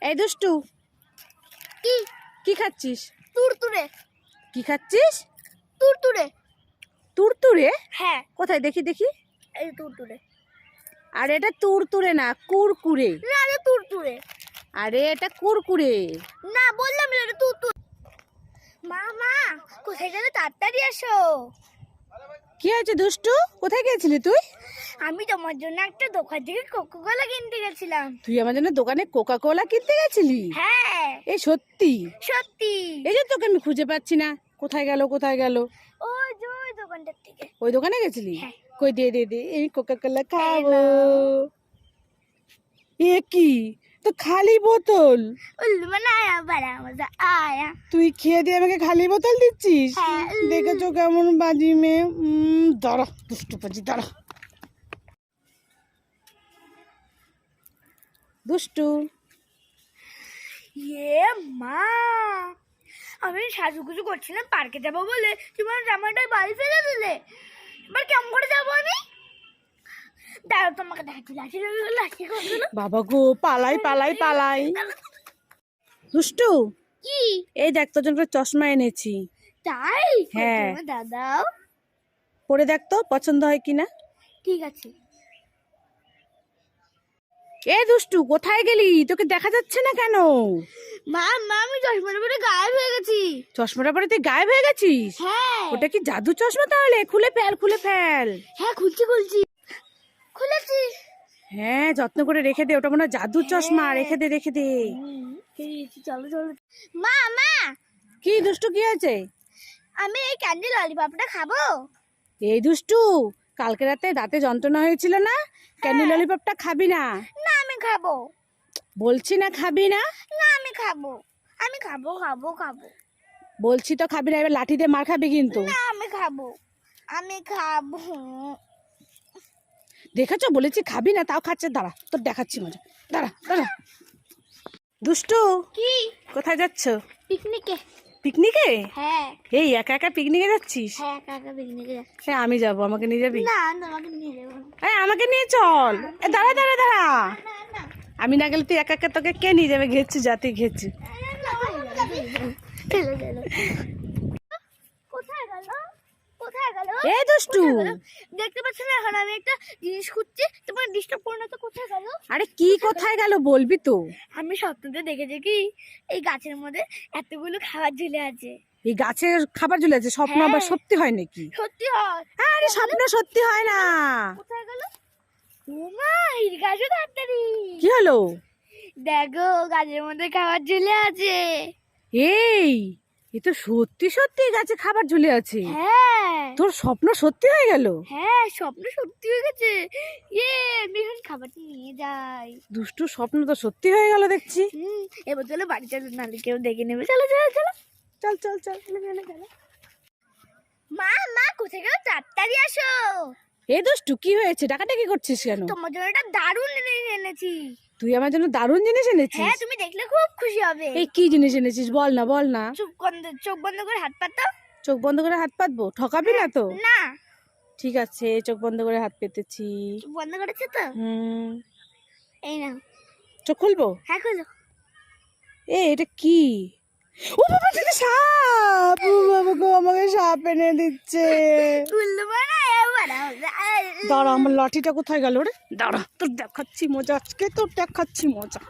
এই দুষ্টু, কি কি খাচ্ছিস? তুরতুরে। কি খাচ্ছিস? তুরতুরে। তুরতুরে? হ্যাঁ, কোথায় দেখি দেখি। এই তুরতুরে। আরে এটা তুরতুরে না, কুরকুরে। না, এটা তুরতুরে। আরে এটা কুরকুরে। না, বললাম এটা তুরতুরে। মা মা, কোথায় গেলে? তাড়াতাড়ি আসো। কি হয়েছে দুষ্টু? কোথায় গিয়েছিলি তুই? আমি তোমার জন্য একটা দোকান থেকে কোকোকোলা কিনতে গেছিলাম। তুই আমার জন্য দোকানে কোকা কোলা কিনতে গেছিলি? হ্যাঁ, এই সত্যি? সত্যি। এই যে তোকে আমি খুঁজে পাচ্ছি না, কোথায় গেল কোথায় গেল? ওই যে ওই দোকানটার থেকে। ওই দোকানে গেছিলি? হ্যাঁ। কই দে দে দে, এই কোকা কোলা খাবো। নাও। এ কি, তো খালি বোতল। उल्लू बनाया बड़ा मजा आया। তুই খেয়ে দিয়ে আমাকে খালি বোতল দিচ্ছিস? হ্যাঁ। দেখেছো কেমন বাজি মেয়ে? দাঁড়া দুষ্টু পাজি, দাঁড়া। দুষ্টু, ये মা, আমি সাজুগুজু করছিলাম পার্কে যাবো বলে, তোমার জামাটা বাড়ি ফেলে দিলে। এবার কেমন করে যাবো আমি? দাঁড়াও, তোমাকে দেখাচ্ছি। লাঠি লাঠি করছিল। বাবা গো, পালাই পালাই পালাই। দুষ্টু, কি? এই দেখ তোর জন্য একটা চশমা এনেছি। তাই? হ্যাঁ। তোমার দাদাও। পরে দেখ তো পছন্দ হয় কিনা। ঠিক আছে। এ দুষ্টু, কোথায় গেলি? তোকে দেখা যাচ্ছে না কেন? মা মা, আমি চশমাটা পরে গায়েব হয়ে গেছি। চশমাটা পরে তুই গায়েব হয়ে গেছিস? হ্যাঁ। ওটা কি জাদু চশমা তাহলে? খুলে ফেল খুলে ফেল। হ্যাঁ, খুলছি খুলছি। খুলেছি। হ্যাঁ, যত্ন করে রেখে দে, ওটা মনে হয় জাদুর চশমা। রেখে দে রেখে দে। চলো চলো। মা মা, কি দুষ্টু, কি হয়েছে? আমি এই ক্যান্ডি ললিপপটা খাবো। এই দুষ্টু, কালকে রাতে দাঁতে যন্ত্রণা হয়েছিল না? ক্যান্ডি ললিপপটা খাবি না। না, আমি খাবো। বলছি না খাবি না। না, আমি খাবো। আমি খাবো খাবো খাবো। বলছি তো খাবি না, এবার লাঠি দিয়ে মার খাবি কিন্তু। না, আমি খাবো। আমি খাবো। দেখেছো, বলেছি খাবি না, তাও খাচ্ছে। দাঁড়া, তোর দেখাচ্ছি মজা। দাঁড়া দাঁড়া। দুষ্টু, কি? কোথায় যাচ্ছ? পিকনিকে। পিকনিকে? হ্যাঁ। এই একা একা পিকনিকে যাচ্ছিস? হ্যাঁ, কাকা পিকনিকে যাচ্ছে। হ্যাঁ, আমি যাবো, আমাকে নিয়ে যাবি? না, তোমাকে নিয়ে যাবো না। এই আমাকে নিয়ে চল। দাঁড়া দাঁড়া দাঁড়া। না না। আমি না গেলে তুই একা একা, তোকে কে নিয়ে যাবে? ঘেরছি জাতি ঘেরছি। চলো চলো। কোথায় গেল? কোথায় গেল? এ দুষ্টু, দেখতে পাচ্ছ না? এখন আমি একটা জিনিস খুঁজছি, তোমার ডিস্টার্ব করো না তো। কোথায় গেল? আরে কি কোথায় গেল বলবি তো? আমি স্বপ্নতে দেখেছি কি, এই গাছের মধ্যে এতগুলো খাবার ঝুলে আছে। এই গাছের খাবার ঝুলে আছে? স্বপ্ন আবার হ্যাঁ। সত্যি হয় নাকি? সত্যি হয়। আরে স্বপ্ন সত্যি হয় না। কোথায় গেল? ওমা, এই গাছও তাড়াতাড়ি। কি হলো? দেখো, গাছের মধ্যে খাবার ঝুলে আছে। এই, এ তো সত্যি সত্যি গাছে খাবার ঝুলে আছে। হ্যাঁ। তোর স্বপ্ন সত্যি হয়ে গেল। হ্যাঁ, স্বপ্ন সত্যি হয়ে গেছে। ইয়ে, আমি এখন খাবারটা নিয়ে যাই। দুষ্টু, স্বপ্ন তো সত্যি হয়ে গেল দেখছি। এবার চলো বাড়ি চলো, নাহলে কেউ দেখে নেবে। চলো চলো চলো। চল চল চল। চলো। মা মা, কোথায় গেল? তাড়াতাড়ি আসো। এ দুষ্টু, কি হয়েছে? ডাকাডাকি করছিস কেন? তোমার জন্য একটা দারুণ জিনিস এনেছি। তুই আমার জন্য দারুণ জিনিস এনেছিস? হ্যাঁ, তুমি দেখলে খুব খুশি হবে। এই কি জিনিস এনেছিস? বল না বল না। চোখ বন্ধ করে হাত পাতো। চোখ বন্ধ করে হাত পাতবো? ঠকাবি না তো? না। ঠিক আছে, চোখ বন্ধ করে হাত পেতেছি। চোখ বন্ধ করেছে তো? এই নাও। চোখ খুলবো? হ্যাঁ, খোলো। এটা কি? ও বাবা, এটা তো সাপ! ও বাবা গো, আমাকে সাপ এনে দিচ্ছে। উল্লু বানায়। দাঁড়া, আমার লাঠিটা কোথায় গেল রে? দাঁড়া, তোর দেখাচ্ছি মজা, আজকে তোর দেখাচ্ছি মজা।